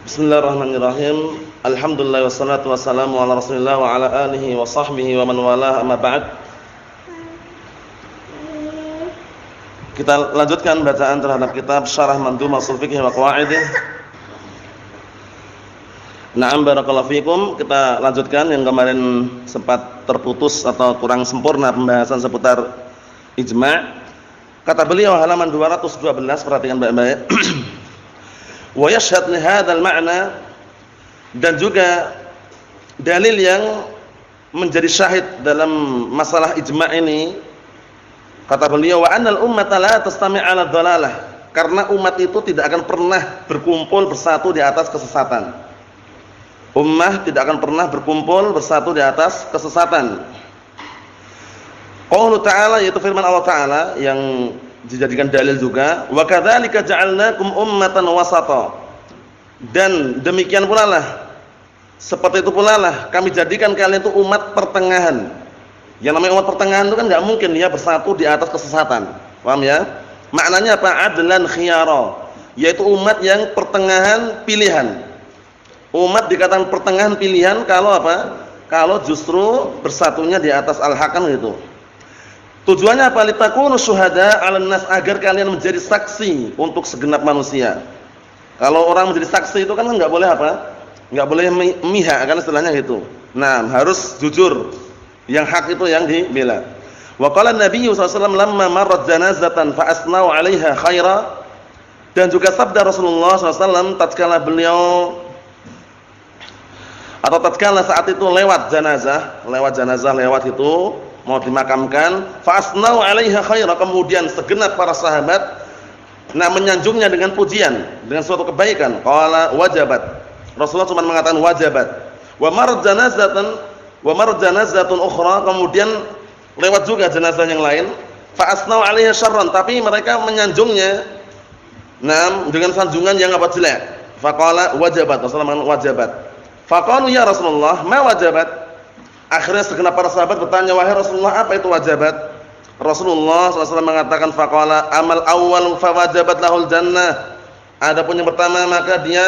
Bismillahirrahmanirrahim. Alhamdulillah wassalatu wassalamu ala Rasulillah wa ala alihi wa sahbihi wa man walah, amma ba'd. Kita lanjutkan bacaan terhadap kitab Syarah Mandhumah Ushul Fiqh wa Qawaidih. Na'am, barakallahu fikum. Kita lanjutkan yang kemarin sempat terputus atau kurang sempurna pembahasan seputar ijma'. Kata beliau halaman 212, perhatikan baik-baik. Wa yashhad li hadzal ma'na, dan juga dalil yang menjadi syahid dalam masalah ijma' ini, kata beliau wa annal ummata la tastami' 'ala dhalalah, karena umat itu tidak akan pernah berkumpul bersatu di atas kesesatan. Ummah tidak akan pernah berkumpul bersatu di atas kesesatan. Qaulu ta'ala, yaitu firman Allah Ta'ala yang dijadikan dalil juga, wa kadzalika ja'alnakum ummatan wasata, dan demikian pula lah, seperti itu pula lah kami jadikan kalian itu umat pertengahan. Yang namanya umat pertengahan itu kan enggak mungkin dia bersatu di atas kesesatan. Paham ya? Maknanya apa? Adlan khiyara, yaitu umat yang pertengahan pilihan. Umat dikatakan pertengahan pilihan kalau apa? Kalau justru bersatunya di atas al-haq kan gitu. Tujuannya apa? Litakunu syuhada 'alan nas, agar kalian menjadi saksi untuk segenap manusia. Kalau orang menjadi saksi itu kan enggak boleh apa? Enggak boleh memihak kan istilahnya gitu. Nah, harus jujur. Yang hak itu yang dibela. Wa qala Nabi sallallahu alaihi wasallam lamma marrat janazatan fa asnau 'alaiha khaira, dan juga sabda Rasulullah sallallahu alaihi wasallam tatkala beliau atau tatkala saat itu lewat jenazah itu mau dimakamkan, fa asnau 'alaiha khaira, kemudian segenap para sahabat menyanjungnya dengan pujian, dengan suatu kebaikan. Qala wajabat, Rasulullah cuma mengatakan wajabat. Wa marrat janazatun ukhra, kemudian lewat juga jenazah yang lain, fa asnau 'alaiha syarran, tapi mereka menyanjungnya dengan sanjungan yang apa? Jelek. Fa qala wajabat, Rasulullah mengatakan wajabat. Fa qalu ya Rasulullah ma wajabat. Akhirnya segenap para sahabat bertanya, wahai Rasulullah, apa itu wajabat? Rasulullah SAW mengatakan, faqala amal awal fa wajabat lahul jannah. Adapun yang pertama maka dia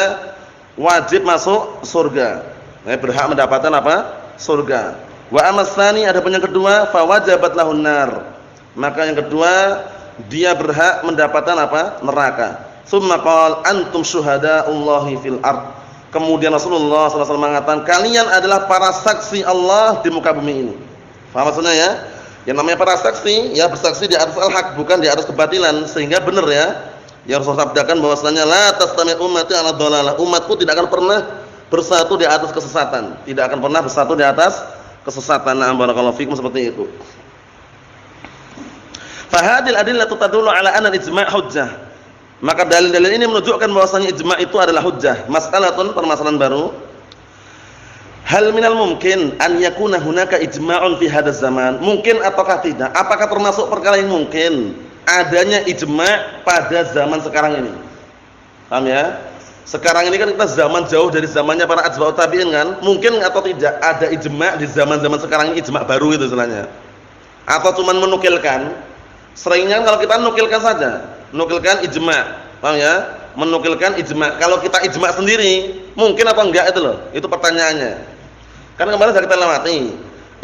wajib masuk surga. Berhak mendapatkan apa? Surga. Wa amal tsani, adapun yang kedua, fa wajabat lahun nar. Maka yang kedua dia berhak mendapatkan apa? Neraka. Tsumma qala antum syuhada'ullahi fil ard. Kemudian Rasulullah SAW mengatakan, kalian adalah para saksi Allah di muka bumi ini. Paham maksudnya ya? Yang namanya para saksi, ya bersaksi di atas al-haq, bukan di atas kebatilan. Sehingga benar ya, yang Rasulullah sabdakan bahwasanya la tastami' ummati 'ala dhalalah, umatku tidak akan pernah bersatu di atas kesesatan. Tidak akan pernah bersatu di atas kesesatan. Na'am, barakallahu fikum, seperti itu. Fa hadhil adillatu tadullu 'ala anna al-ijma' hujjah. Maka dalil-dalil ini menunjukkan bahwasanya ijma' itu adalah hujjah. Mas'alatun, permasalahan baru. Hal minal mungkin an yakuna hunaka ijma'un fi hadzal zaman? Mungkin ataukah tidak? Apakah termasuk perkara yang mungkin adanya ijma' pada zaman sekarang ini? Paham ya? Sekarang ini kan kita zaman jauh dari zamannya para atba'ut tabi'in kan? Mungkin atau tidak ada ijma' di zaman-zaman sekarang ini, ijma' baru itu istilahnya? Atau cuman menukilkan? Seringnya kalau kita nukilkan saja. Menukilkan ijma', paham ya? Menukilkan ijma'. Kalau kita ijma' sendiri, mungkin apa enggak itu loh? Itu pertanyaannya. Karena kemarin sudah kita lewati,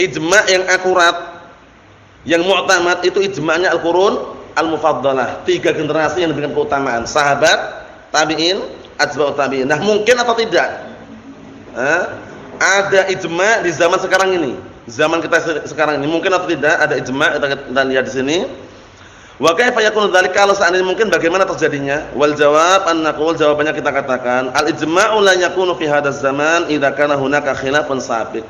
ijma' yang akurat, yang mu'tamad itu ijma'nya al-qurun al-mufaddalah. 3 generasi yang diberikan keutamaan, sahabat, tabi'in, atba'ut tabi'in. Nah, mungkin atau tidak? Ada ijma' di zaman sekarang ini. Zaman kita sekarang ini mungkin atau tidak ada ijma'? Kita lihat di sini. Wa kaifa yakunu dzalik, kalau seandainya mungkin bagaimana terjadinya? Wal jawab an naqul, jawabannya kita katakan al ijma'u la yakunu fi hadzal zaman idza kana hunaka khilafun sabiq.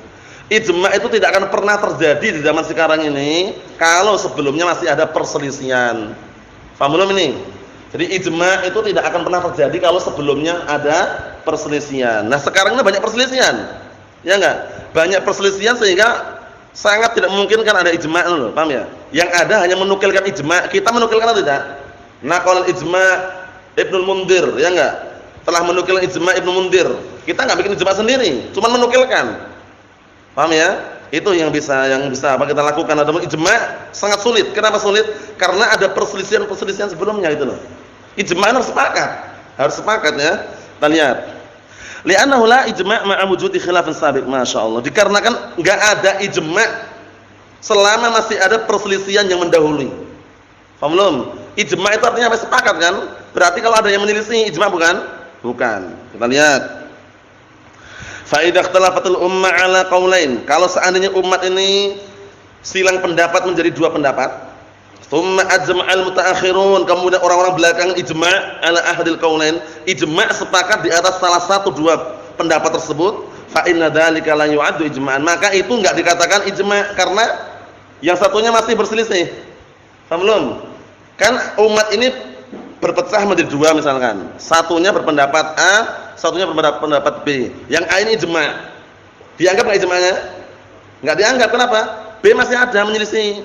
Ijma' itu tidak akan pernah terjadi di zaman sekarang ini kalau sebelumnya masih ada perselisihan. Paham belum ini? Jadi ijma' itu tidak akan pernah terjadi kalau sebelumnya ada perselisihan. Nah, sekarang ini banyak perselisihan. Ya enggak? Banyak perselisihan sehingga sangat tidak memungkinkan ada ijma' loh, paham ya? Yang ada hanya menukilkan ijma'. Kita menukilkan atau tidak? Naqal ijma' Ibnu Mundir, ya enggak? Telah menukilkan ijma' Ibnu Mundir. Kita enggak bikin ijma' sendiri, cuma menukilkan. Paham ya? Itu yang bisa apa kita lakukan. Adapun ijma' sangat sulit. Kenapa sulit? Karena ada perselisihan sebelumnya itu loh. Ijma' harus sepakat ya. Kita lihat. Li'annahu la ijma' ma'a wujudi khilafin sabiq, masyaallah. Dikarenakan enggak ada ijma' selama masih ada perselisihan yang mendahului. Paham belum? Ijma' itu artinya apa? Sepakat kan? Berarti kalau ada yang menyelisih ijma' bukan? Bukan. Kita lihat. Fa idza ikhtalafatul ummah 'ala qaulain. Kalau seandainya umat ini silang pendapat menjadi dua pendapat, thumma ajma'al mutaakhirun, kemudian orang-orang belakangan ijma' 'ala ahadil qaulain, ijma' sepakat di atas salah satu dua pendapat tersebut, fa inna dzalika la yu'addu ijma'an, maka itu enggak dikatakan ijma' karena yang satunya masih berselisih. Paham belum? Kan umat ini berpecah menjadi dua misalkan. Satunya berpendapat A, satunya berpendapat B. Yang A ini ijma'. Dianggap enggak ijma'nya? Enggak dianggap. Kenapa? B masih ada menyelisih.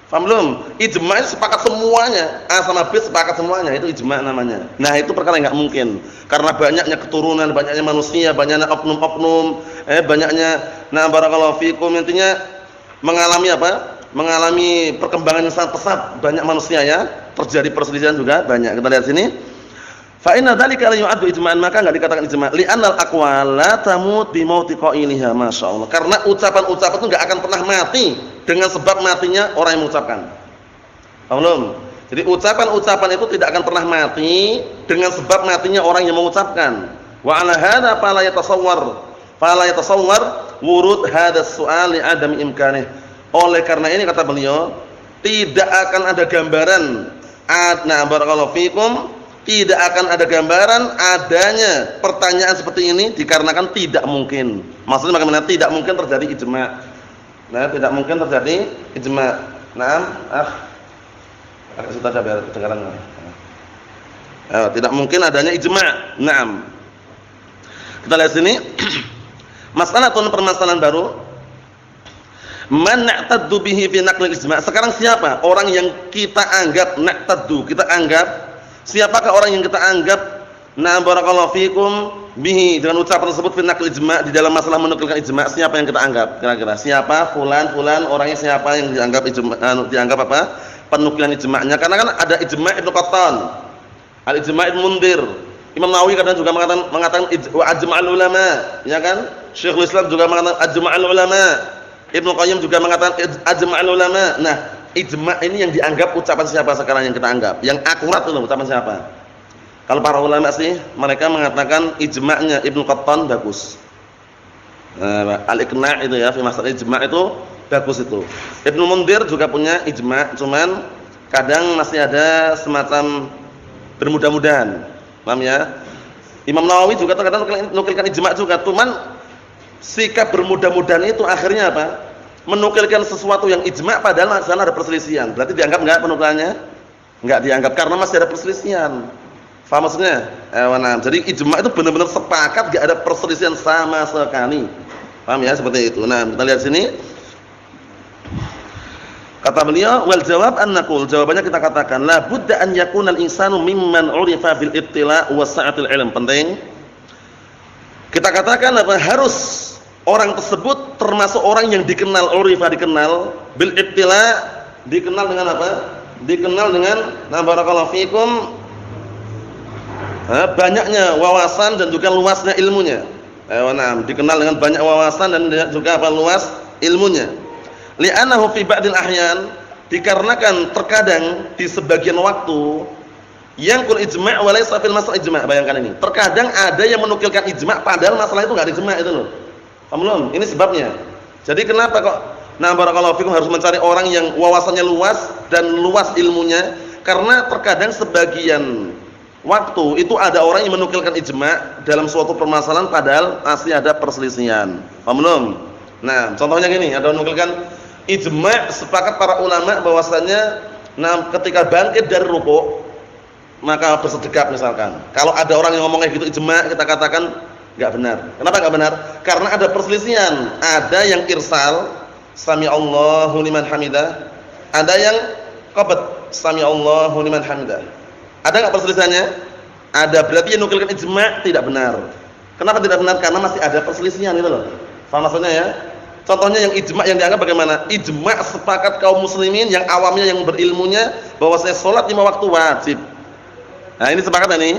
Paham belum? Ijma' itu sepakat semuanya. A sama B sepakat semuanya. Itu ijma' namanya. Nah, itu perkara yang enggak mungkin. Karena banyaknya keturunan, banyaknya manusia, banyaknya oknum-oknum, banyaknya barakallahu fikum, intinya mengalami apa? Mengalami perkembangan yang sangat pesat, banyak manusia ya, terjadi perselisihan juga banyak. Kita lihat sini. Fa inna dzalika la yu'addu ijma'an, maka enggak dikatakan ijma'. Li'annal aqwal la tamut bi mauti qailiha, masyaallah. Karena ucapan-ucapan itu enggak akan pernah mati dengan sebab matinya orang yang mengucapkan. Paham belum? Jadi ucapan-ucapan itu tidak akan pernah mati dengan sebab matinya orang yang mengucapkan. Wa 'ala hadza fala yatasawwar wurud hadzal su'al li 'adami imkanih. Oleh karena ini kata beliau, tidak akan ada gambaran barakallahu fikum, tidak akan ada gambaran adanya pertanyaan seperti ini dikarenakan tidak mungkin. Maksudnya bagaimana? Tidak mungkin terjadi ijma'. Nah, tidak mungkin terjadi ijma'. Agak susah biar kedengaran. Tidak mungkin adanya ijma'. Naam. Kita lihat sini. Permasalahan baru. Man na'taddu bihi fi naqlil ijma'. Sekarang siapa orang yang kita anggap na'taddu? Kita anggap, siapakah orang yang kita anggap barakallahu fikum bihi dengan ucapan tersebut fi naqlil ijma', di dalam masalah menukilkan ijma'? Siapa yang kita anggap? Kira-kira siapa? Fulan orangnya siapa yang dianggap ijma', dianggap apa? Penukilan ijma'nya. Karena kan ada ijma' Ibnu Qattan, al-ijma' Ibnu Mundir. Imam Nawawi kadang juga mengatakan wa ajma'ul ulama, ya kan? Syekhul Islam juga mengatakan ajma'ul ulama. Ibnu Qayyim juga mengatakan ajma'ul ulama. Nah, ijma' ini yang dianggap ucapan siapa sekarang yang kita anggap? Yang akurat itu ucapan siapa? Kalau para ulama sih mereka mengatakan ijma'nya Ibnu Qattan bagus. Al-Iqna' itu ya, fi masalah ijma' itu bagus itu. Ibnu Mundir juga punya ijma', cuman kadang masih ada semacam bermudah-mudahan. Paham ya? Imam Nawawi juga terkadang nukilkan ijma' juga, cuman sikap bermudah-mudahan itu akhirnya apa? Menukilkan sesuatu yang ijma' padahal di sana ada perselisihan. Berarti dianggap enggak penukilannya? Enggak dianggap karena masih ada perselisihan. Faham maksudnya? Jadi ijma' itu benar-benar sepakat, enggak ada perselisihan sama sekali. Paham ya? Seperti itu. Nah, kita lihat sini. Kata beliau, wal jawab an naqul, jawabannya kita katakan la budda an yakuna al-insanu mimman 'urifa bil ittila' wa sa'atil ilm. Penting. Kita katakan apa? Harus orang tersebut termasuk orang yang dikenal, urifa dikenal, bil ittila' dikenal dengan apa? Dikenal dengan barakallahu fikum banyaknya wawasan dan juga luasnya ilmunya. Dikenal dengan banyak wawasan dan juga apa? Luas ilmunya. Li'annahu fi ba'dil ahyan, dikarenakan terkadang di sebagian waktu yang kul ijma' wa laysa fil masalah ijma'. Bayangkan ini. Terkadang ada yang menukilkan ijma' padahal masalah itu enggak ada ijma' itu loh. Paham belum? Ini sebabnya. Jadi kenapa kok barakallahu fikum harus mencari orang yang wawasannya luas dan luas ilmunya? Karena terkadang sebagian waktu itu ada orang yang menukilkan ijma' dalam suatu permasalahan padahal masih ada perselisihan. Paham belum? Nah, contohnya gini, ada yang menukilkan ijma' sepakat para ulama bahwasanya ketika bangkit dari rukuk maka bersedekap misalkan. Kalau ada orang yang ngomong kayak gitu ijma', kita katakan enggak benar. Kenapa enggak benar? Karena ada perselisihan. Ada yang irsal, sami Allahu liman hamidah. Ada yang qabd, sami Allahu liman hamidah. Ada enggak perselisihannya? Ada. Berarti yang nukilkan ijma' tidak benar. Kenapa tidak benar? Karena masih ada perselisihan itu loh. Paham maksudnya ya? Contohnya yang ijma' yang dianggap bagaimana? Ijma' sepakat kaum muslimin yang awamnya, yang berilmunya bahwasanya salat 5 waktu wajib. Nah, ini sepakat enggak nih?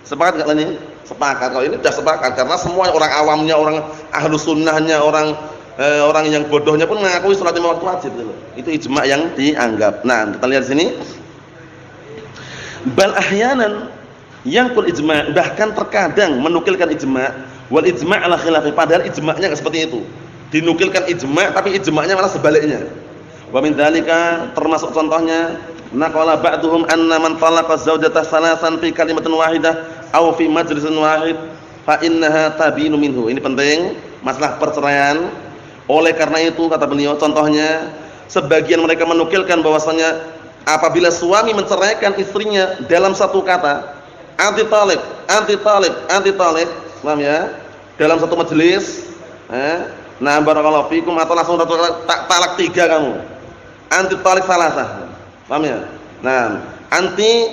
Sepakat enggak nih? sepakat. Kalau ini sudah sepakat karena semua orang awamnya, orang ahlus sunnahnya, orang yang bodohnya pun mengakui salat lima waktu wajib gitu. Itu ijma' yang dianggap. Nah, kita lihat sini. Bal ahyanan yangqul ijma', bahkan terkadang menukilkan ijma', wal ijma' ala khilafi, padahal ijma'nya enggak seperti itu. Dinukilkan ijma' tapi ijma'nya malah sebaliknya. Wa min dzalika, termasuk contohnya, naqala ba'duhum anna man talaqa zawjata salasan fi kalimatin wahidah aw fi majlisin wahid fa innaha tabinu minhu. Ini penting, masalah perceraian. Oleh karena itu kata beliau, contohnya sebagian mereka menukilkan bahwasanya apabila suami menceraikan istrinya dalam satu kata, anti talib, anti talib, anti talib, paham ya? Dalam satu majelis, nah barakallahu fikum, atau langsung talak 3 kamu. Anti talib salasah. Paham ya? Nah, anti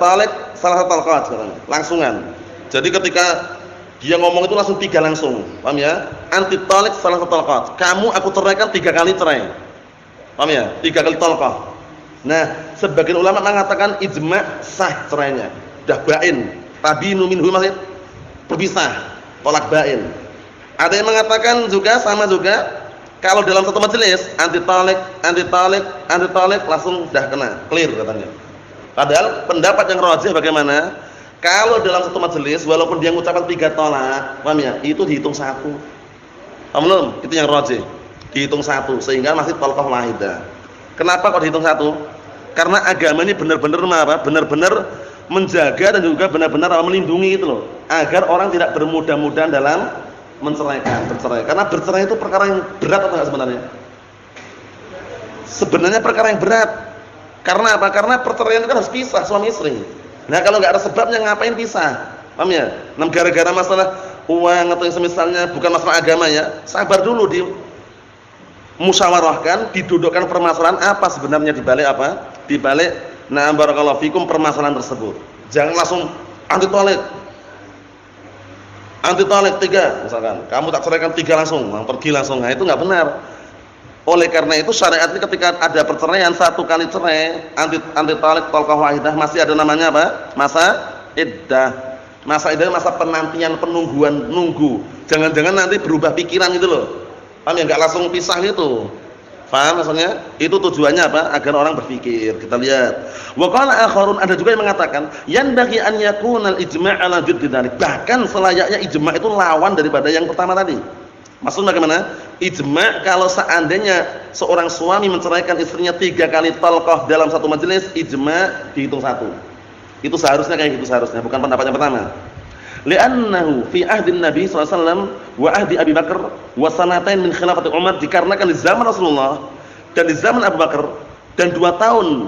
talib salasah talqat katanya, langsungan. Jadi ketika dia ngomong itu langsung 3 langsung. Paham ya? Anti talib salasah talqat. Kamu aku ceraikan 3 kali cerai. Paham ya? 3 kali talqah. Nah, sebagian ulama mengatakan ijma' sah cerainya. Dah bain, tabinu minhu, maksudnya berpisah, tolak bain. Ada yang mengatakan juga sama juga, kalau dalam satu majelis anti talak, anti talak, anti talak langsung dah kena, clear katanya. Padahal pendapat yang rajih bagaimana? Kalau dalam satu majelis walaupun dia mengucapkan 3 tolak, paham ya? Itu dihitung 1. Paham belum? Itu yang rajih. Dihitung 1 sehingga masih talqah wahidah. Kenapa kok dihitung 1? Karena agama ini benar-benar apa? Benar-benar menjaga dan juga benar-benar melindungi itu loh, agar orang tidak bermudah-mudahan dalam bercerai. Karena bercerai itu perkara yang berat atau enggak sebenarnya? Sebenarnya perkara yang berat. Karena apa? Karena perceraian itu kan harus pisah suami istri. Nah, kalau enggak ada sebabnya ngapain pisah? Paham ya? Nah, gara-gara masalah uang atau yang semisalnya, bukan masalah agama ya. Sabar dulu, di musyawarahkan, didudukkan permasalahan apa sebenarnya dibalik apa? Dibalik na'am barakallahu fikum permasalahan tersebut. Jangan langsung anti talak. Anti talak 3 misalkan. Kamu tak ceraikan 3 langsung, pergi langsung. Nah, itu enggak benar. Oleh karena itu syariat ini ketika ada perceraian 1 kali cerai, anti talak talqah wahidah, masih ada namanya apa? Masa iddah. Masa iddah, masa penantian, penungguan, nunggu. Jangan-jangan nanti berubah pikiran gitu loh. Paham ya? Enggak langsung pisah gitu. Paham maksudnya? Itu tujuannya apa? Agar orang berpikir. Kita lihat. Wa qala akharun, ada juga yang mengatakan, yanbaghi an yakuna al-ijma' ala jiddi dzalik. Bahkan selayaknya ijma' itu lawan daripada yang pertama tadi. Maksudnya bagaimana? Ijma' kalau seandainya seorang suami menceraikan istrinya 3 kali talqah dalam satu majelis, ijma' dihitung 1. Itu seharusnya kayak gitu seharusnya, bukan pendapat yang pertama. Li'annahu fi ahdin Nabi sallallahu alaihi wasallam wa ahdi Abi Bakar wa sanatain min khilafati Umar, dikarenakan di zaman Rasulullah dan di zaman Abu Bakar dan 2 tahun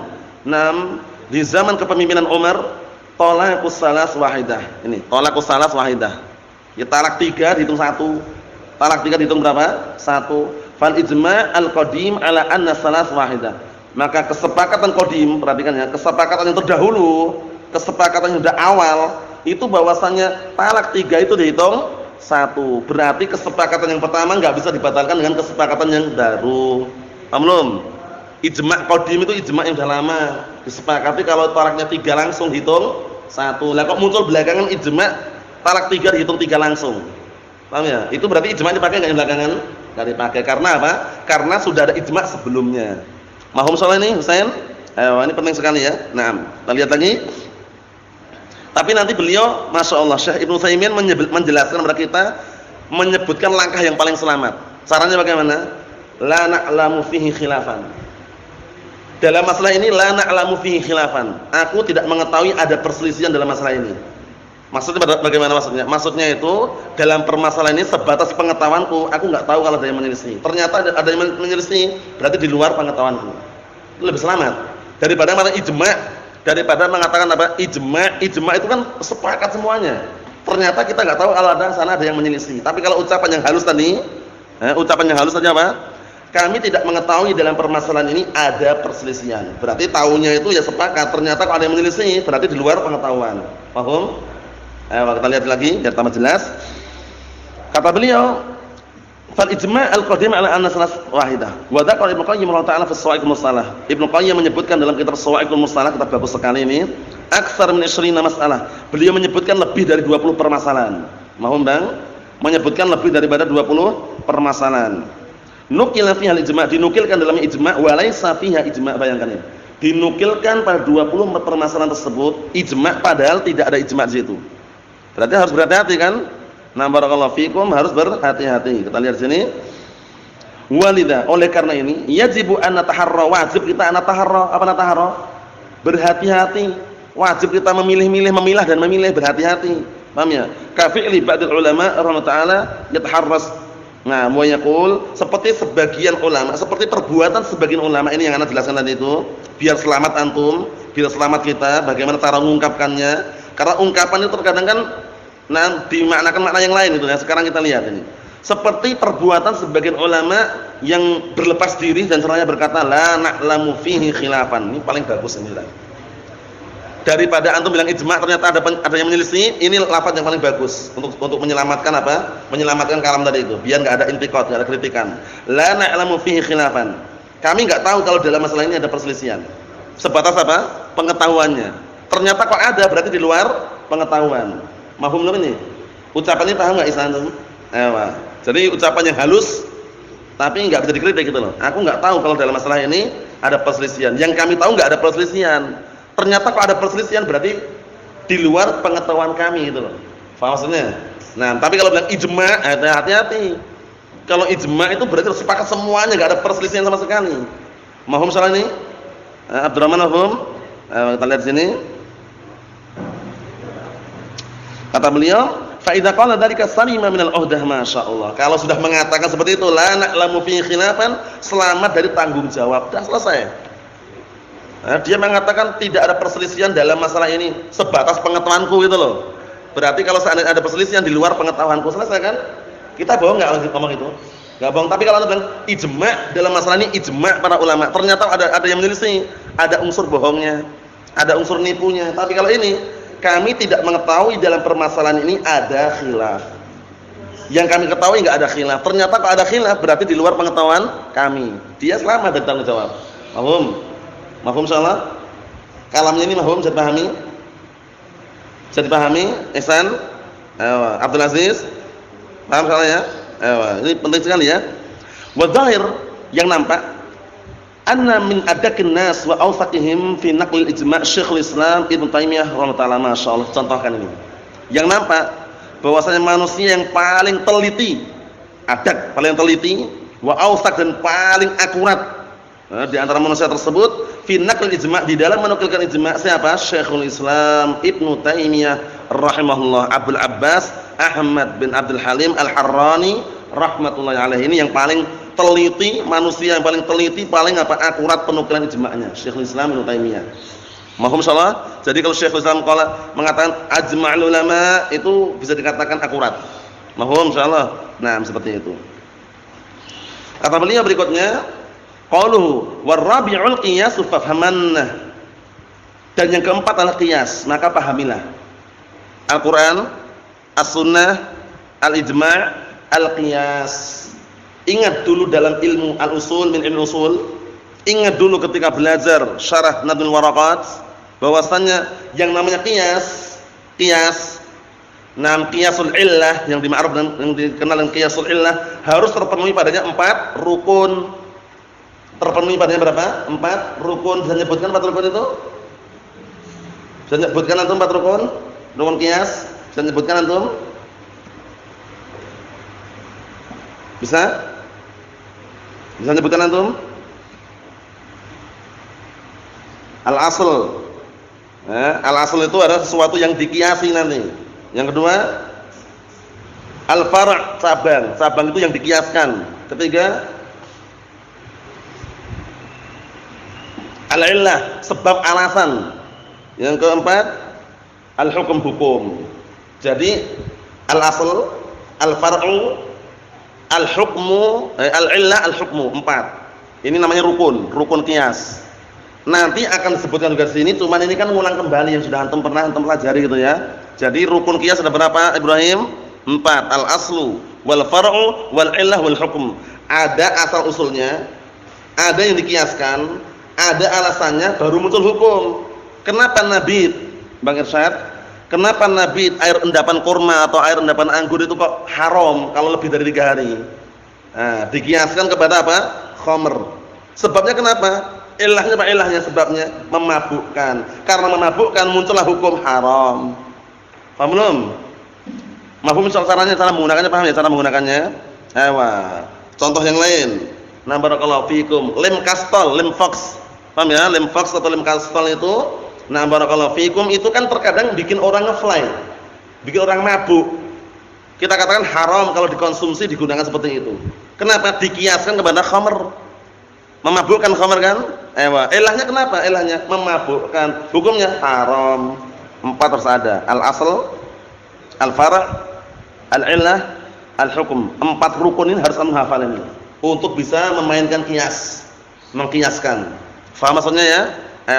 di zaman kepemimpinan Umar, talaqus salas wahidah. Ini talaqus salas wahidah. Ya, talak 3 dihitung 1. Talak 3 dihitung berapa? 1. Fal ijma' al-qadim ala anna salas wahidah. Maka kesepakatan qadim, perhatikan ya, kesepakatan yang terdahulu, kesepakatan yang sudah awal itu bahwasanya talak 3 itu dihitung 1. Berarti kesepakatan yang pertama enggak bisa dibatalkan dengan kesepakatan yang baru. Paham belum? Ijma' qadim itu ijma' yang sudah lama. Disepakati kalau talaknya 3 langsung hitung 1. Lah kok muncul belakangan ijma' talak 3 dihitung 3 langsung. Paham ya? Itu berarti ijma' dipakai enggak yang belakangan? Enggak dipakai. Karena apa? Karena sudah ada ijma' sebelumnya. Mahum soal ini, Husain? Ini penting sekali ya. Nah, kita lihat lagi. Tapi nanti beliau, Masya Allah, Syekh Ibnu Utsaimin menjelaskan kepada kita, menyebutkan langkah yang paling selamat. Caranya bagaimana? La na'lamu fihi khilafan. Dalam masalah ini, la na'lamu fihi khilafan. Aku tidak mengetahui ada perselisihan dalam masalah ini. Maksudnya bagaimana maksudnya? Maksudnya itu, dalam permasalahan ini sebatas pengetahuanku, aku nggak tahu kalau ada yang menyelisih. Ternyata ada yang menyelisih, berarti di luar pengetahuanku. Itu lebih selamat daripada mana ijma'. Daripada mengatakan apa? Ijma' itu kan sepakat semuanya. Ternyata kita nggak tahu kalau ada sana ada yang menyelisih. Tapi kalau ucapan yang halus tadi, apa? Kami tidak mengetahui dalam permasalahan ini ada perselisihan. Berarti tahunya itu ya sepakat. Ternyata kalau ada yang menyelisih, berarti di luar pengetahuan. Paham? Kita lihat lagi biar tambah jelas. Kata beliau, fal ijma' al-qadim ala anna salas wahidah. Wa dzakara Ibnu Qayyim rahimahullah ta'ala fi Shawa'iqul Mustalah. Ibnu Qayyim menyebutkan dalam kitab Shawa'iqul Mustalah, kitab bagus sekali ini, aktsar min 20 masalah. Beliau menyebutkan lebih dari 20 permasalahan. Mohon Bang, menyebutkan lebih daripada 20 permasalahan. Nukila fiha al-ijma', dinukilkan dalam ijma' wa laisa fiha ijma', bayangkan ini. Dinukilkan pada 20 permasalahan tersebut ijma' padahal tidak ada ijma' di situ. Berarti harus berhati-hati kan? Nah, barakallahu fikum, harus berhati-hati. Kita lihat sini. Walidha, oleh karena ini yajibu an nataharra, wajib kita nataharra. Apa nataharra? Berhati-hati. Wajib kita memilih-milih, memilah dan memilih, berhati-hati. Paham ya? Ka fi'li ba'dil ulama rahimahullah taala yataharras. Nah, wa yaqul, seperti sebagian ulama, seperti perbuatan sebagian ulama ini yang ana jelaskan tadi itu, biar selamat antum, biar selamat kita, bagaimana cara mengungkapkannya. Karena ungkapan itu terkadang kan dimaknakan makna yang lain itu ya. Sekarang kita lihat ini. Seperti perbuatan sebagian ulama yang berlepas diri dan seraya berkata la na'lamu fihi khilafan. Ini paling bagus ini lah. Daripada antum bilang ijma' ternyata ada yang menyelisih, ini lafaz yang paling bagus untuk menyelamatkan apa? Menyelamatkan kalam tadi itu, biar enggak ada intiqad, enggak ada kritikan. La na'lamu fihi khilafan. Kami enggak tahu kalau dalam masalah ini ada perselisihan. Sebatas apa? Pengetahuannya. Ternyata kok ada, berarti di luar pengetahuan. Mafhum belum ini? Ucapan ini paham enggak Isa antum? Jadi ucapan yang halus tapi enggak bisa dikritik gitu loh. Aku enggak tahu kalau dalam masalah ini ada perselisihan. Yang kami tahu enggak ada perselisihan. Ternyata kalau ada perselisihan berarti di luar pengetahuan kami gitu loh. Faham maksudnya? Nah, tapi kalau bilang ijma', hati-hati. Kalau ijma' itu berarti sepakat semuanya, enggak ada perselisihan sama sekali. Mahum salah ini? Abdurrahman mahum? Kita lihat sini. Kata beliau, fa idza qala dzalika salima minal uhdah, masyaallah. Kalau sudah mengatakan seperti itu, la na'lamu fi khilafan, selamat dari tanggung jawab. Sudah selesai. Nah, dia mengatakan tidak ada perselisihan dalam masalah ini, sebatas pengetahuanku gitu loh. Berarti kalau seandainya ada perselisihan di luar pengetahuanku, selesai kan? Kita bohong enggak ngomong itu? Enggak bohong. Tapi kalau bilang ijma' dalam masalah ini, ijma' para ulama, ternyata ada yang menyelisih, ada unsur bohongnya, ada unsur nipunya. Tapi kalau ini kami tidak mengetahui dalam permasalahan ini ada khilaf. Yang kami ketahui enggak ada khilaf. Ternyata kalau ada khilaf berarti di luar pengetahuan kami. Dia selamat dari tanggung jawab. Mahum? Mahum insyaallah? Kalamnya ini mahum, bisa dipahami? Bisa dipahami? Ihsan? Abdul Aziz? Paham soalnya ya? Ini penting sekali ya. Wa dhahir, yang nampak anna min adakin nas wa awsaqihim fi naqlil ijma' Syekhul Islam Ibnu Taimiyah rahimahullah taala, masyaallah. Contohkan ini. Yang nampak bahwasanya manusia yang paling teliti, adak paling teliti, wa awsaq dan paling akurat di antara manusia tersebut fi naqlil ijma', di dalam menukilkan ijma' siapa? Syekhul Islam Ibnu Taimiyah rahimahullah, Abdul Abbas Ahmad bin Abdul Halim Al-Harrani rahmatullahi alaihi. Ini yang paling teliti, manusia yang paling teliti, paling akurat penukilan ijma'nya, Syekhul Islam Ibnu Taimiyah. Mahum insyaallah. Jadi kalau Syekhul Islam mengatakan ajma'ul ulama, itu bisa dikatakan akurat. Mahum insyaallah. Nah, seperti itu. Kata beliau berikutnya, qauluhu warabi'ul qiyas fafhamanna. Dan yang keempat adalah qiyas, maka pahamilah. Al-Qur'an, As-Sunnah, Al-Ijma', Al-Qiyas. Ingat dulu dalam ilmu al-usul min ilmu usul, ingat dulu ketika belajar syarah Nadhul Waraqat, bahwasannya yang namanya qiyas, qiyasul illah yang dimakruf yang dikenal dengan qiyasul illah harus terpenuhi padanya 4 rukun. Terpenuhi padanya berapa? 4 rukun. Bisa nyebutkan 4 rukun itu? Bisa nyebutkan antum 4 rukun? Rukun qiyas? Bisa nyebutkan antum? Bisa? Bisa nyebutkan antum? Al-asl. Al-asl itu adalah sesuatu yang dikiasi nanti. Yang kedua, al-far', cabang. Cabang itu yang dikiaskan. Ketiga, al-illah, sebab alasan. Yang keempat, al-hukum, hukum. Jadi al-asl, al-far'u, al-hukmu, al-illah, al-hukmu, 4. Ini namanya rukun qiyas. Nanti akan disebutkan juga di sini, cuman ini kan ngulang kembali yang sudah antum pernah antum pelajari gitu ya. Jadi rukun qiyas ada berapa, Ibrahim? 4. Al-aslu, wal far'u, wal illah, wal hukm. Ada asal usulnya, ada yang dikiaskan, ada alasannya, baru muncul hukum. Kenapa Nabi Bang Irsyad, kenapa Nabi air endapan kurma atau air endapan anggur itu kok haram kalau lebih dari 3 hari? Nah, dikiaskan kepada apa? Khamr. Sebabnya kenapa? Ilahnya apa ilahnya? Sebabnya memabukkan. Karena memabukkan muncullah hukum haram. Paham belum? Mafhum caranya, cara menggunakannya paham ya cara menggunakannya? Ewa. Contoh yang lain. Nah, barakallahu fikum. Lem kastol, lem fox. Paham ya? Lem fox atau lem kastol itu, nah barakallahu fikum itu kan terkadang bikin orang ngefly. Bikin orang mabuk. Kita katakan haram kalau dikonsumsi digunakan seperti itu. Kenapa? Dikiaskan kepada khamr. Memabukkan khamr kan? Ewa. Ilahnya kenapa? Ilahnya memabukkan. Hukumnya haram. 4 harus ada. Al-asl, al-fara', al-illah, al-hukum. 4 rukun ini harus kamu hafal ini untuk bisa memainkan kias, mengkiaskan. Faham maksudnya ya?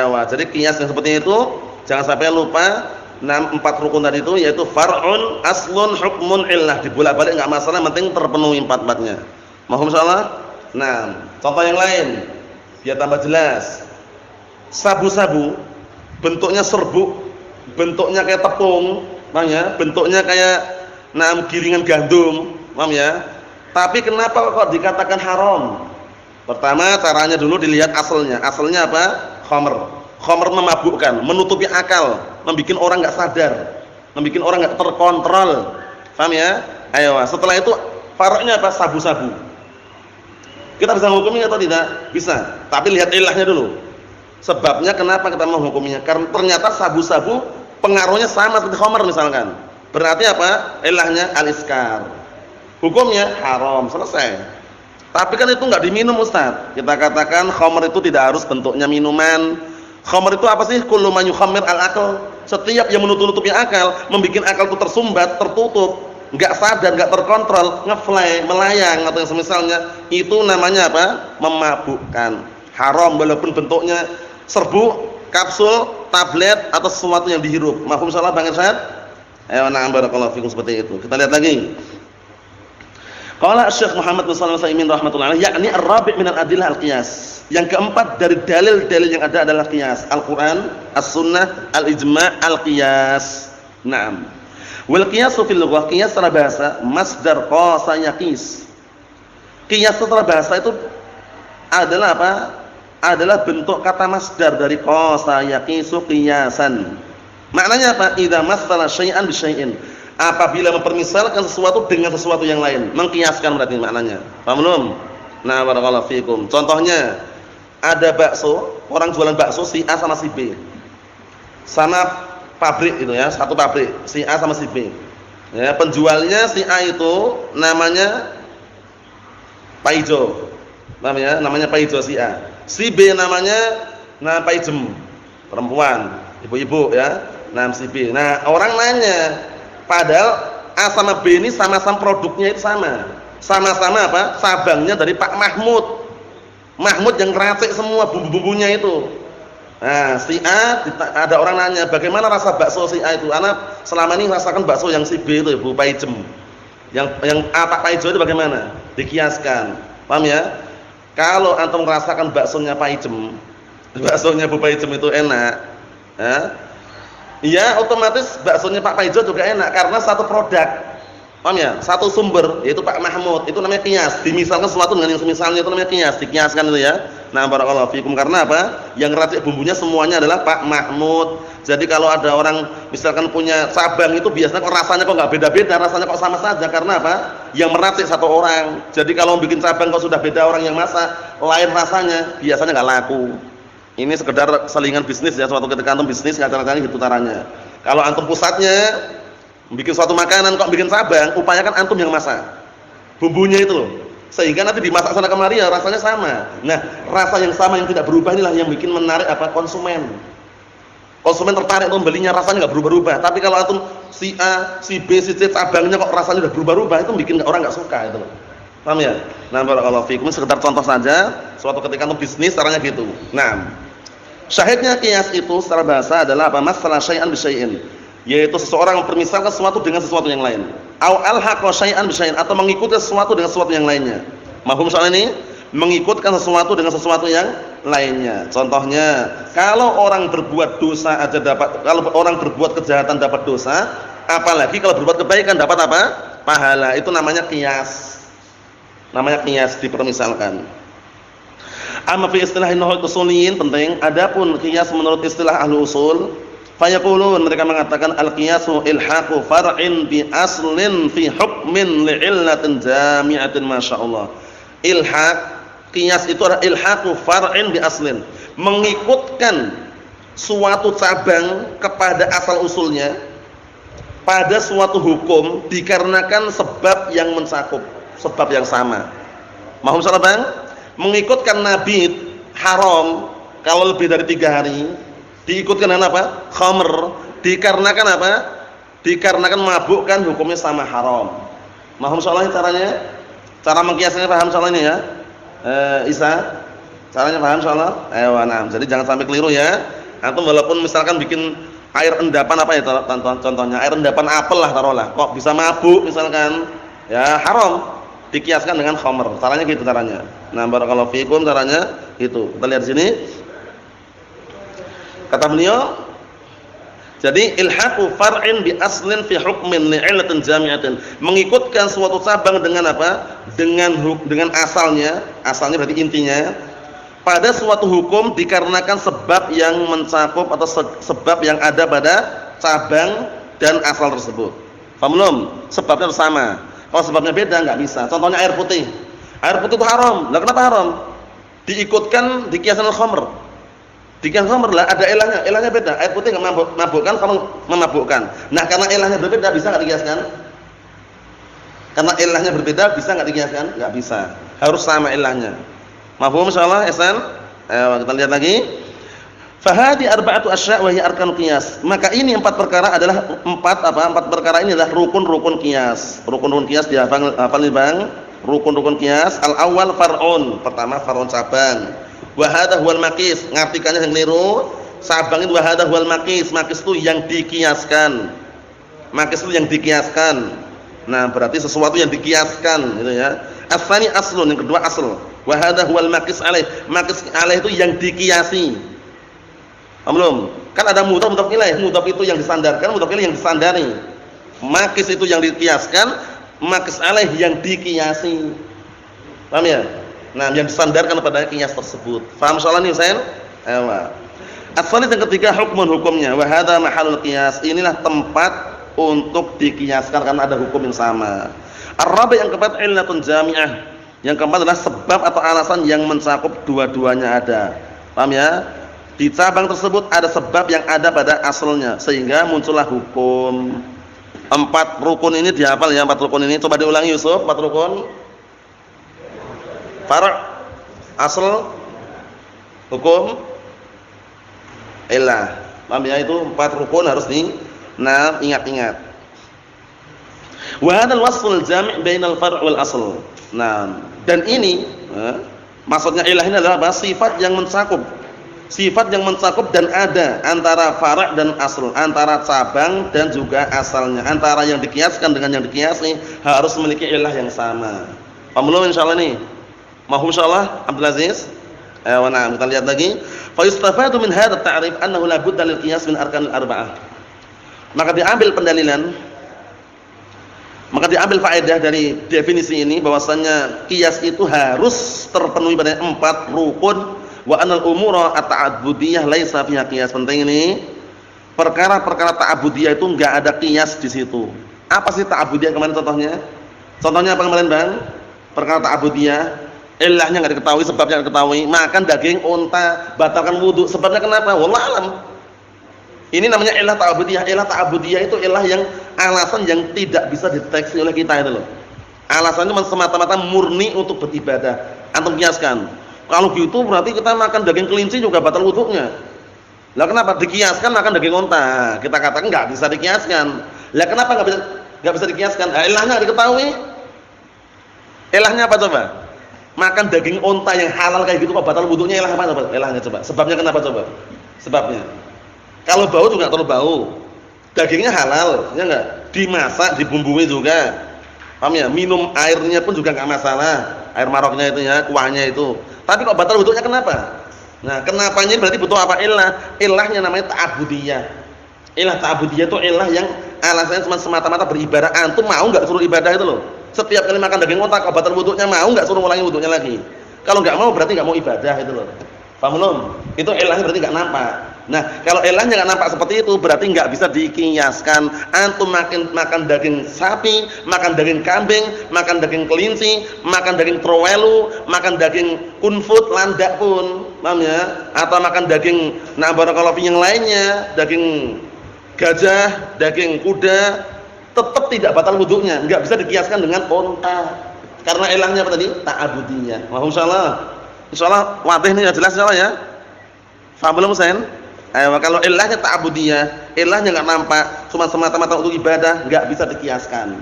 Ewa. Jadi kias yang seperti itu jangan sampai lupa. 4 rukun tadi itu yaitu far'un, aslun, hukmun, illah. Dibolak-balik enggak masalah, penting terpenuhi 4-4-nya. Mohon insyaallah. Nah, contoh yang lain biar tambah jelas. Sabu-sabu bentuknya serbuk, bentuknya kayak tepung, paham ya? Bentuknya kayak gilingan gandum, paham ya? Tapi kenapa kok dikatakan haram? Pertama, caranya dulu dilihat asalnya. Asalnya apa? Khamr. Khamr memabukkan, menutupi akal, membikin orang enggak sadar, membikin orang enggak terkontrol. Paham ya? Ayo, setelah itu far'nya apa? Sabu-sabu. Kita bisa menghukumnya atau tidak? Bisa. Tapi lihat ilahnya dulu. Sebabnya kenapa kita menghukumnya? Karena ternyata sabu-sabu pengaruhnya sama seperti khamr misalkan. Berarti apa? Ilahnya al-iskar. Hukumnya haram, selesai. Tapi kan itu enggak diminum, Ustaz. Kita katakan khamr itu tidak harus bentuknya minuman. Khamr itu apa sih? Kullu man yukhammir al-aql. Setiap yang menutup-nutupi akal, membikin akal itu tersumbat, tertutup, enggak sadar, enggak terkontrol, ngefly, melayang atau yang semisalnya, itu namanya apa? Memabukkan. Haram walaupun bentuknya serbuk, kapsul, tablet atau sesuatu yang dihirup. Mafhum salah Bang Irsyad? Ayo na'am barakallahu fikum seperti itu. Kita lihat lagi. Qala Syekh Muhammad bin Shalih Al-Utsaimin rahimatullah alaihi, yakni ar-rabi' min al-adillah al-qiyas. Yang keempat dari dalil-dalil yang ada adalah qiyas. Al-Qur'an, As-Sunnah, Al-Ijma', Al-Qiyas. Naam. Wal qiyasu fil lughah, qiyas secara bahasa masdar qasa yaqis. Qiyas secara bahasa itu adalah apa? Adalah bentuk kata masdar dari qasa yaqisu qiyasan. Maknanya apa? Idza matsala syai'an bi syai'in. Apabila mempermisalkan sesuatu dengan sesuatu yang lain, mengkiaskan berarti maknanya. Paham belum? Nah, barakallahu fikum. Contohnya, ada bakso, orang jualan bakso si A sama si B. Sama pabrik itu ya, satu pabrik, si A sama si B. Ya, penjualnya si A itu namanya Pak Ijo. Paham ya? Namanya Pak Ijo si A. Si B namanya Pak Ijem, perempuan, ibu-ibu ya. Si B. Nah, orang nanya, padahal A sama B ini sama-sama produknya itu sama. Sama-sama apa? Sabangnya dari Pak Mahmud. Mahmud yang ngeracik semua bumbu-bumbunya itu. Nah, si A, ada orang nanya, bagaimana rasa bakso si A itu? Anak selama ini rasakan bakso yang si B itu, Bu Pak Ijem. Yang A Pak Ijo itu bagaimana? Dikiaskan. Paham ya? Kalau antum merasakan baksonya Pak Ijem, baksonya Bu Pak Ijem itu enak, ya otomatis baksonya Pak Ijo juga enak karena satu produk. Paham ya? Satu sumber yaitu Pak Mahmud. Itu namanya qiyas. Dimisalkan sesuatu dengan yang semisalnya itu namanya qiyas, dikiaskan itu ya. Nah, barakallahu fikum. Karena apa? Yang ngeracik bumbunya semuanya adalah Pak Mahmud. Jadi kalau ada orang misalkan punya cabang itu biasanya kok rasanya kok enggak beda-beda, rasanya kok sama saja karena apa? Yang meracik satu orang. Jadi kalau bikin cabang kok sudah beda orang yang masak, lain rasanya, biasanya enggak laku. Ini sekedar selingan bisnis ya, suatu ketika antum bisnis kadang-kadang gitu caranya. Kalau antum pusatnya bikin suatu makanan kok bikin cabang, upayakan antum yang masak. Bumbunya itu loh. Sehingga nanti dimasak sana kemari ya rasanya sama. Nah, rasa yang sama yang tidak berubah inilah yang bikin menarik apa? Konsumen. Konsumen tertarik untuk membelinya, rasanya enggak berubah-ubah. Tapi kalau antum si A, si B, si C cabangnya kok rasanya udah berubah-ubah, itu bikin orang enggak suka itu loh. Paham ya? Nah, barakallahu fikum, sekedar contoh saja, suatu ketika antum bisnis caranya gitu. Nah, syahidnya qiyas itu secara bahasa adalah apa? Masalah syai'an bi syai'in. Yaitu seseorang mempermisalkan sesuatu dengan sesuatu yang lain. Au alhaqa syai'an bi syai'in, atau mengikuti sesuatu dengan sesuatu yang lainnya. Mafhum soal ini? Mengikutkan sesuatu dengan sesuatu yang lainnya. Contohnya, kalau orang berbuat dosa aja dapat, kalau orang berbuat kejahatan dapat dosa, apalagi kalau berbuat kebaikan dapat apa? Pahala. Itu namanya qiyas. Namanya qiyas, dipermisalkan. Amma fi istilah nahul usuliyin, penting. Adapun qiyas menurut istilah ahli usul, fayaqulun, mereka mengatakan al-qiyasu ilhaqu far'in bi aslin fi hukmin li'illatin jami'atin masyaallah. Ilhaq, qiyas itu adalah ilhaqu far'in bi aslin, mengikutkan suatu cabang kepada asal usulnya pada suatu hukum dikarenakan sebab yang mencakup, sebab yang sama. Mohon salah Bang, mengikutkan Nabi haram kalau lebih dari 3 hari, diikutkan dengan apa? Khamr, dikarenakan apa? Dikarenakan mabuk kan hukumnya sama haram. Mohon salah caranya, cara mengkiasnya paham soal ini ya? Isa, caranya paham soalnya? Nah, jadi jangan sampai keliru ya. Antum walaupun misalkan bikin air endapan apa ya contohnya, air endapan apel lah taruhlah, kok bisa mabuk misalkan, ya haram, dikiaskan dengan khamr. Caranya gitu caranya. Nah, barakallahu fikum, caranya gitu. Kita lihat di sini. Kata beliau, jadi ilhaqu far'in bi aslin fi hukmin li'illatin jami'atin, mengikutkan suatu cabang dengan apa? Dengan asalnya, asalnya berarti intinya, pada suatu hukum dikarenakan sebab yang mencakup atau sebab yang ada pada cabang dan asal tersebut. Paham belum? Sebabnya sama. Kalau sebabnya beda nggak bisa. Contohnya air putih. Air putih itu haram. Lah kenapa haram? Diikutkan dikiaskan khamr. Dikiaskan khamr lah ada ilahnya. Ilahnya beda. Air putih enggak memabukkan, khamr memabukkan. Nah, karena ilahnya berbeda bisa enggak dikiaskan? Karena ilahnya berbeda bisa enggak dikiaskan? Enggak bisa. Harus sama ilahnya. Mafhum insyaallah, Ihsan? Ayo kita lihat lagi. Fahadi arba'atu asya' wa hiya arkanul qiyas. Maka ini 4 perkara adalah 4 perkara ini adalah rukun-rukun qiyas. Rukun-rukun qiyas dihafal nih Bang. Rukun-rukun qiyas, al-awwal far'un. Pertama far'un cabang. Wa hadha huwal maqis. Ngartikannya yang keliru. Cabang itu wa hadha huwal maqis. Maqis itu yang dikiaskan. Maqis itu yang dikiaskan. Nah, berarti sesuatu yang dikiaskan gitu ya. As-tsani aslun, yang kedua asl. Wa hadha huwal maqis alaih. Maqis alaih itu yang dikiasi. Belum? Kan ada mudhaf ilaih. Mudhaf itu yang disandarkan, mudhaf ilaih yang disandari. Maqis itu yang dikiaskan, maqis alaih yang dikiasi. Paham ya? Nah, yang disandarkan pada qiyas tersebut. Paham soalan ini, Husain? Ayo. As-tsalits yang ketiga hukumnya. Wa hadza mahallul qiyas. Inilah tempat untuk dikiaskan karena ada hukum yang sama. Ar-rabi' yang keempat illatun jami'ah. Yang keempat adalah sebab atau alasan yang mencakup dua-duanya ada. Paham ya? Di cabang tersebut ada sebab yang ada pada asalnya sehingga muncullah hukum. 4 rukun ini dihafal ya, 4 rukun ini. Coba diulangi Yusuf, 4 rukun. Far', asal, hukum, illah. Paham ya, itu 4 rukun harus ingat-ingat. Wa hadzal wasful jami' bainal far' wal asl. Nah, dan ini maksudnya ilah ini adalah apa? Sifat yang mencakup. Sifat yang mencakup dan ada antara far' dan asl, antara cabang dan juga asalnya, antara yang dikiaskan dengan yang dikiasi harus memiliki ilah yang sama. Paham belum insyaallah nih? Mahum insyaallah Abdul Aziz? Nah, kita lihat lagi. Fa yustafadu min hadha at-ta'rif annahu la budda lil qiyas min arkanil arba'ah. Maka diambil pendalilan, maka diambil faedah dari definisi ini bahwasanya qiyas itu harus terpenuhi pada 4 rukun. Wa anal umura at-ta'abbudiyah laisa fiha qiyas. Penting ini, perkara-perkara ta'abbudiyah itu enggak ada qiyas di situ. Apa sih ta'abbudiyah kemarin contohnya? Contohnya apa kemarin, Bang? Perkara ta'abbudiyah, ilahnya enggak diketahui, sebabnya enggak diketahui. Makan daging unta batalkan wudu. Sebabnya kenapa? Wallahu alam. Ini namanya ilah ta'abbudiyah. Ilah ta'abbudiyah itu ilah yang alasan yang tidak bisa dideteksi oleh kita itu loh. Alasannya semata-mata murni untuk beribadah. Antum kiaskan. Kalau gitu berarti kita makan daging kelinci juga batal wudunya. Lah kenapa dikiaskan makan daging unta? Kita katakan enggak bisa dikiaskan. Lah kenapa enggak bisa dikiaskan? Ilahnya diketahui. Ilahnya apa coba? Makan daging unta yang halal kayak gitu kok batal wudunya, ilah apa coba? Ilahnya coba. Sebabnya kenapa coba? Sebabnya. Kalau bau juga terlalu bau. Dagingnya halal, ya enggak? Dimasak, dibumbui juga. Paham ya? Minum airnya pun juga enggak masalah. Air maroknya itu ya, kuahnya itu. Tapi kok batal wudunya kenapa? Nah, kenapanya berarti butuh apa? Illah. Illahnya namanya ta'abudiyah. Illah ta'abudiyah itu illah yang alasannya cuma semata-mata beribadah. Antum mau enggak suruh ibadah itu loh? Setiap kali makan daging unta kau batal wudunya, mau enggak suruh ulangi wudunya lagi? Kalau enggak mau berarti enggak mau ibadah itu loh. Paham belum? Itu ilahnya berarti enggak nampak. Nah, kalau ilahnya enggak nampak seperti itu berarti enggak bisa dikiaskan. Antum makan daging sapi, makan daging kambing, makan daging kelinci, makan daging trowelu, makan daging kunfut, landak pun, paham ya? Atau makan daging barakallahu fi yang lainnya, daging gajah, daging kuda, tetap tidak batal wudunya, enggak bisa dikiaskan dengan unta. Karena ilahnya apa tadi? Ta'abudiyah. Mohon insyaallah. Insyaallah wadih ini ya, jelas insyaallah ya. Faham belum Husain? Ayo, kalau ilahnya ta'abudiyah, ilahnya enggak nampak, cuma semata-mata untuk ibadah, enggak bisa dikiaskan.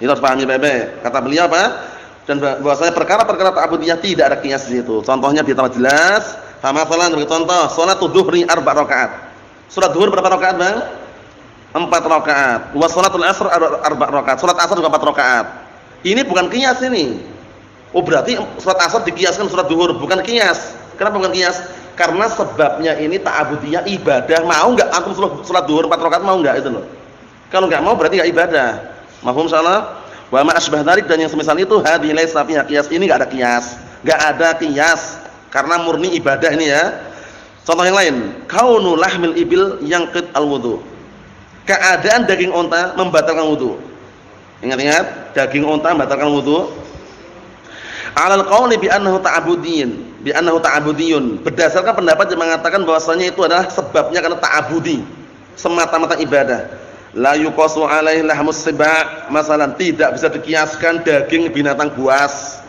Itu harus pahami baik-baik. Kata beliau apa? Dan bahwasanya perkara-perkara ta'abudiyah tidak ada kias di situ. Contohnya kita jelas. Sama salat sebagai contoh, salat dzuhri 4 rakaat. Salat zuhur berapa rakaat, Bang? 4 rakaat. Wa salatul asr 4 rakaat. Salat asar juga 4 rakaat. Ini bukan kias ini. Oh, berarti salat asar dikiaskan salat zuhur, bukan kias. Kenapa bukan kias? Karena sebabnya ini ta'abudiyah ibadah. Mau enggak antum salat zuhur 4 rakaat, mau enggak itu loh. Kalau enggak mau berarti enggak ibadah. Mafhum insyaallah? Wa ma asbah dzalik dan yang semisal itu hadhihi laisa fiha qiyas. Ini enggak ada qiyas. Enggak ada qiyas karena murni ibadah ini ya. Contoh yang lain, kaunu lahmil ibil yanqid al-wudu. Keadaan daging unta membatalkan wudu. Ingat-ingat, daging unta membatalkan wudu. Alal qauli bi annahu ta'abudiyyin, bi annahu ta'abudiyun. Berdasarkan pendapat yang mengatakan bahwasanya itu adalah sebabnya karena ta'abudi, semata-mata ibadah. La yuqasu alaihi lahmus siba', masalan tidak bisa dikiaskan daging binatang buas.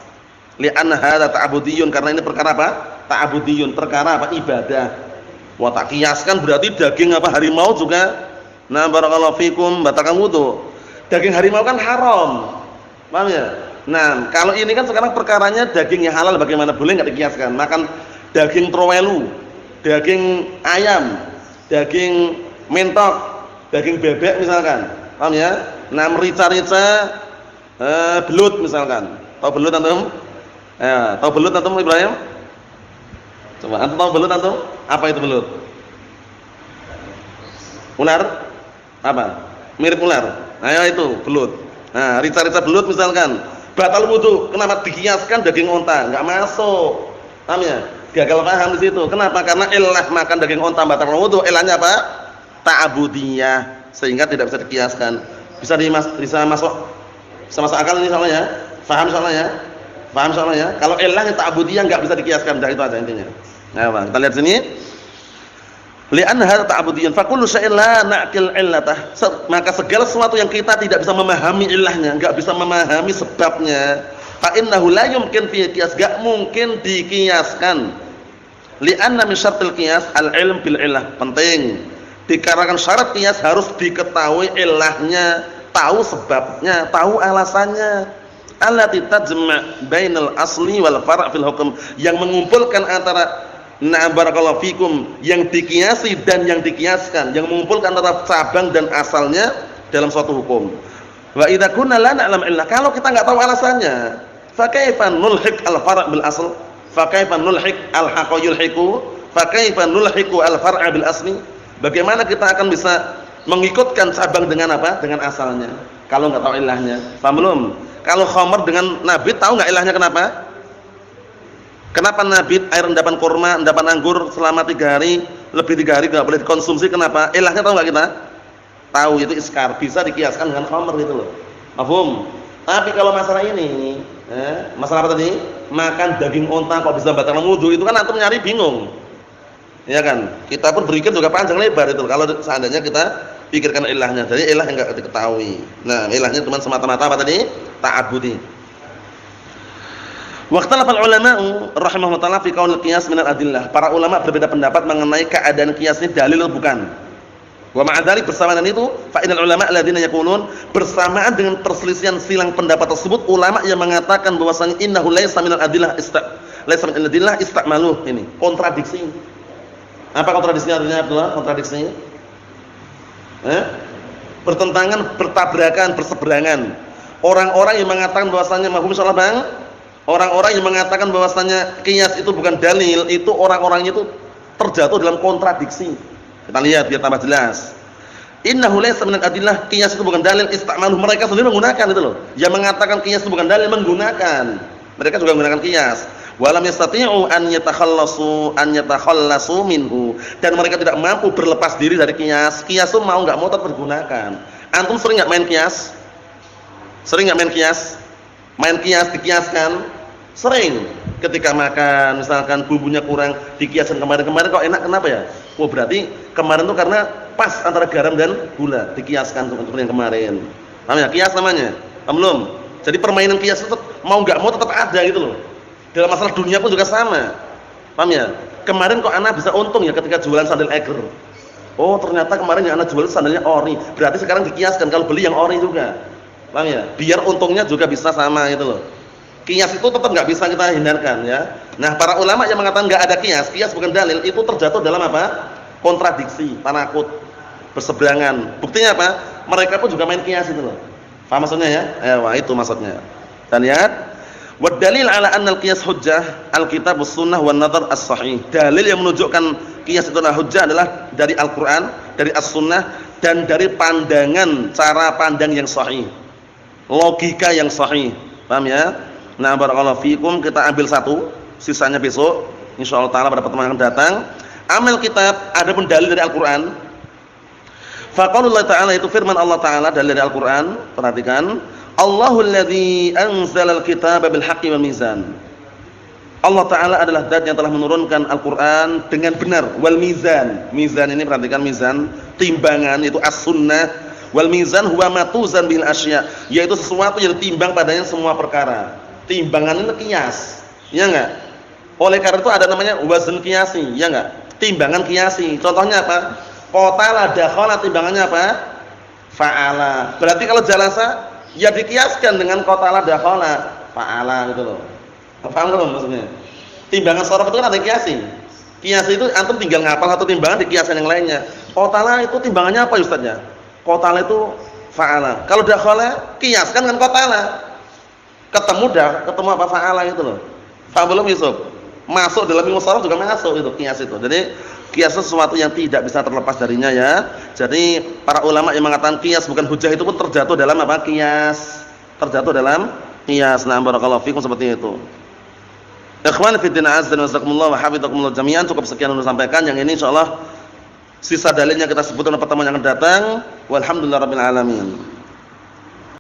Li'anna hadza ta'abudiyun, karena ini perkara apa? Ta'abudiyun, perkara apa? Ibadah. Wah, tak kiaskan berarti daging apa harimau juga barakallahu fikum batalkan wudu. Daging harimau kan haram. Paham ya? Nah, kalau ini kan sekarang perkaranya daging yang halal bagaimana? Boleh enggak dikiaskan? Makan daging trowelu, daging ayam, daging mentok, daging bebek misalkan. Paham ya? Nah, merica-rica belut misalkan. Tahu belut antum? Ya, tahu belut antum Ibrahim? Coba antum tahu belut antum? Apa itu belut? Ular? Apa? Mirip ular. Ayo itu belut. Nah, rica-rica belut misalkan. Batal wudu. Kenapa dikiaskan daging unta? Enggak masuk. Paham ya? Gagal paham di situ. Kenapa? Karena illah makan daging unta batal wudu. Ilahnya apa? Ta'abudiyah. Sehingga tidak bisa dikiaskan. Bisa masuk akal ini soalnya ya. Paham soalnya ya? Paham soalnya ya? Kalau ilahnya ta'abudiyah enggak bisa dikiaskan. Dari itu aja intinya. Nah, Bang, kita lihat sini. Li'anna hadza ta'abudiyyan fa kullu syai'in la na'qil illatah. Maka segala sesuatu yang kita tidak bisa memahami ilahnya, enggak bisa memahami sebabnya, fa innahu la yumkin fi qiyas, enggak mungkin dikiaskan. Li'anna min syartil qiyas al-ilm bil illah. Penting. Dikarenakan syarat qiyas harus diketahui ilahnya, tahu sebabnya, tahu alasannya. Allati tajma' bainal asli wal far' fil hukm, yang mengumpulkan antara barakallahu fikum yang dikiasi dan yang dikiaskan, yang mengumpulkan antara cabang dan asalnya dalam suatu hukum. Wa idza kunna la na'lam illah, kalau kita enggak tahu alasannya, fa kaifa nulhiq al-far' bil asl, fa kaifa nulhiq al-haqqa yulhiqu, fa kaifa nulhiqu al-far'a bil asli. Bagaimana kita akan bisa mengikutkan cabang dengan apa? Dengan asalnya. Kalau enggak tahu ilahnya. Paham belum? Kalau khamr dengan nabit, tahu enggak ilahnya kenapa? Kenapa nabit air endapan kurma, endapan anggur selama 3 hari, lebih 3 hari enggak boleh dikonsumsi? Kenapa? Ilahnya tahu enggak kita? Tahu, itu iskar, bisa dikiaskan dengan khamr gitu loh. Mafhum? Tapi kalau masalah ini, masalah apa tadi? Makan daging unta kok bisa batalkan wudu, itu kan antum nyari bingung. Ya kan? Kita pun berpikir juga panjang lebar itu kalau seandainya kita pikirkan ilahnya. Jadi ilah yang enggak diketahui. Nah, ilahnya cuma semata-mata apa tadi? Ta'abudi. Waqtalafal ulama'u rahimahumullah ta'ala fi qaul qiyas min al-adillah. Para ulama berbeda pendapat mengenai keadaan qiyas ini dalil atau bukan. Wa ma'a dzalik, bersamaan itu fa innal ulama' alladziina yaqulun, bersamaan dengan perselisihan silang pendapat tersebut, ulama yang mengatakan bahwasanya innahu laisa min al-adillah laisa min al-adillah istamaluh. Ini kontradiksi. Apa kontradiksinya artinya Abdullah? Kontradiksi. Bertentangan, bertabrakan, berseberangan. Orang-orang yang mengatakan bahwasanya mahum insyaallah Bang, Orang-orang yang mengatakan bahwasanya qiyas itu bukan dalil, itu orang-orangnya itu terjatuh dalam kontradiksi. Kita lihat biar tambah jelas. Innahu laysa minal adillah, qiyas itu bukan dalil, istamalu, mereka sendiri menggunakan itu loh. Yang mengatakan qiyas itu bukan dalil menggunakan. Mereka juga menggunakan qiyas. Walam yastati'u an yatakhallasu minhu, dan mereka tidak mampu berlepas diri dari qiyas. Qiyas itu mau enggak mau tetap digunakan. Antum sering enggak main qiyas? Sering enggak main qiyas? Main qiyas, dikiaskan? Sering. Ketika makan misalkan bumbunya kurang, dikiaskan kemarin kok enak, kenapa ya? Oh berarti kemarin tuh karena pas antara garam dan gula, dikiaskan untuk yang kemarin. Paham ya? Qiyas namanya. Paham belum? Jadi permainan qiyas itu mau enggak mau tetap ada gitu loh. Dalam masalah dunia pun juga sama. Paham ya? Kemarin kok anak bisa untung ya ketika jualan sandal Eiger. Oh ternyata kemarin yang anak jual sandalnya ori. Berarti sekarang dikiaskan kalau beli yang ori juga. Paham ya? Biar untungnya juga bisa sama gitu loh. Qiyas itu tetap enggak bisa kita hindarkan ya. Nah, para ulama yang mengatakan enggak ada qiyas, qiyas bukan dalil, itu terjatuh dalam apa? Kontradiksi, tanakut, berseberangan. Buktinya apa? Mereka pun juga main qiyas itu loh. Paham maksudnya ya? Wah, itu maksudnya. Dan lihat, wa dalil ala anna al-qiyas hujjah, al-kitab was-sunnah wan nadhar as-sahih. Dalil yang menunjukkan qiyas itu adalah hujjah adalah dari Al-Qur'an, dari as-sunnah, dan dari pandangan, cara pandang yang sahih. Logika yang sahih. Paham ya? Nah, barakallahu fikum, kita ambil satu, sisanya besok insyaallah taala pada pertemuan yang akan datang. Amal kitab, adapun dalil dari Al-Qur'an. Faqaulullah ta'ala, itu firman Allah taala dalil dari Al-Qur'an, perhatikan. Allahul ladzi anzalal kitaba bil haqqi wal mizan. Allah taala adalah zat yang telah menurunkan Al-Qur'an dengan benar, wal mizan. Mizan ini perhatikan, mizan, timbangan itu as-sunnah. Wal mizan huwa matuzan bil asya, yaitu sesuatu yang ditimbang padanya semua perkara. Timbangan ini qiyas, ya enggak? Oleh karena itu ada namanya wazn qiyasi, ya enggak? Timbangan qiyasi. Contohnya apa? Qatala dakhala, timbangannya apa? Fa'ala. Berarti kalau jalasa ya dikiaskan dengan qatala dakhala, fa'ala gitu loh. Paham belum maksudnya? Timbangan sharaf itu kan ada qiyasi. Qiyasi itu antum tinggal ngapal satu timbangan dikiaskan yang lainnya. Qatala itu timbangannya apa Ustaznya? Qatala itu fa'ala. Kalau dakhala kiaskan dengan qatala. Ketemu apa fa'ala itu loh. Paham belum Yusuf? Masuk dalam ilmu sharaf juga masuk itu qiyas itu. Jadi qiyas sesuatu yang tidak bisa terlepas darinya ya. Jadi para ulama yang mengatakan qiyas bukan hujjah itu pun terjatuh dalam apa? Qiyas. Terjatuh dalam qiyas. Nah, barakallahu fikum seperti itu. Ikhwan fi din azza wa jazakumullah wa hafizakumullah jami'an. Cukup sekian untuk sampaikan. Yang ini insyaallah sisa dalilnya kita sebutkan pada pertemuan yang akan datang. Walhamdulillahirabbil alamin.